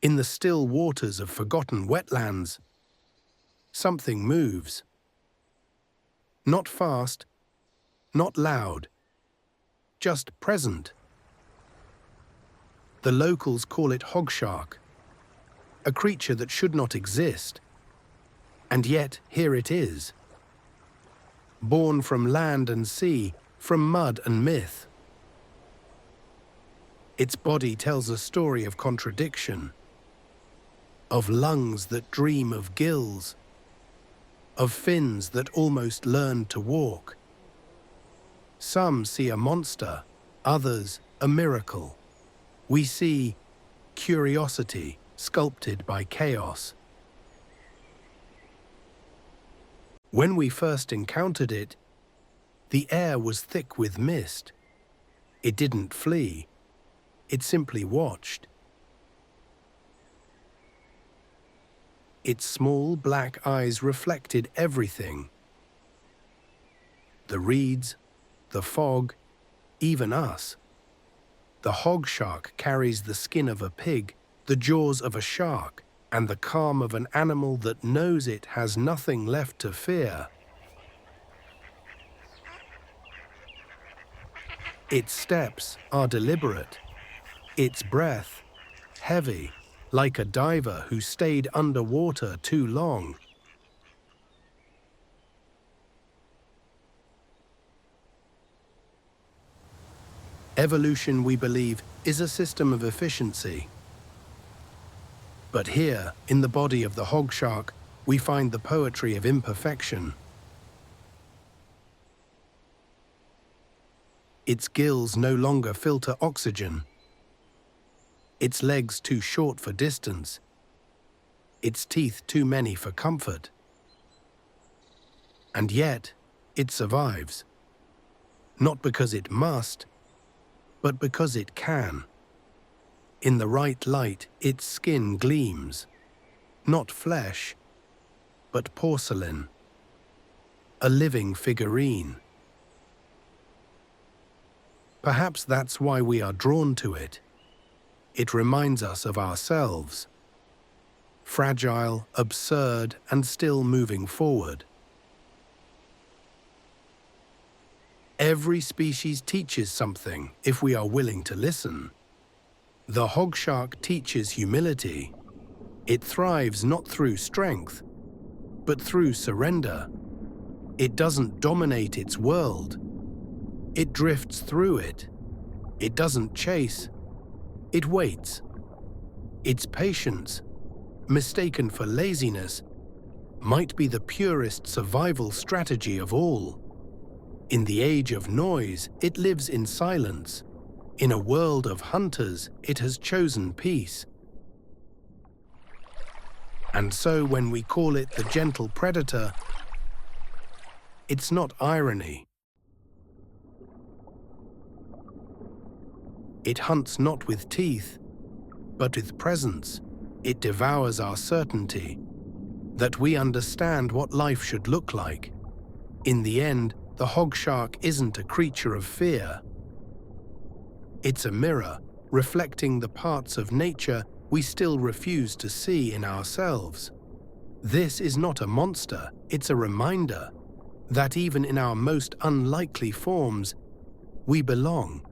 In the still waters of forgotten wetlands, something moves. Not fast, not loud, just present. The locals call it Hogshark, a creature that should not exist. And yet, here it is. Born from land and sea, from mud and myth. Its body tells a story of contradiction, of lungs that dream of gills, of fins that almost learned to walk. Some see a monster, others a miracle. We see curiosity sculpted by chaos. When we first encountered it, the air was thick with mist. It didn't flee. It simply watched. Its small black eyes reflected everything. The reeds, the fog, even us. The hogshark carries the skin of a pig, the jaws of a shark, and the calm of an animal that knows it has nothing left to fear. Its steps are deliberate, its breath heavy, like a diver who stayed underwater too long. Evolution, we believe, is a system of efficiency. But here, in the body of the hogshark, we find the poetry of imperfection. Its gills no longer filter oxygen. Its legs too short for distance. Its teeth too many for comfort. And yet, it survives. Not because it must, but because it can. In the right light, its skin gleams. Not flesh, but porcelain. A living figurine. Perhaps that's why we are drawn to it. It reminds us of ourselves. Fragile, absurd, and still moving forward. Every species teaches something if we are willing to listen. The hogshark teaches humility. It thrives not through strength, but through surrender. It doesn't dominate its world. It drifts through it. It doesn't chase. It waits. Its patience, mistaken for laziness, might be the purest survival strategy of all. In the age of noise, it lives in silence. In a world of hunters, it has chosen peace. And so when we call it the gentle predator, it's not irony. It hunts not with teeth, but with presence. It devours our certainty that we understand what life should look like. In the end, the hogshark isn't a creature of fear. It's a mirror reflecting the parts of nature we still refuse to see in ourselves. This is not a monster, it's a reminder that even in our most unlikely forms, we belong.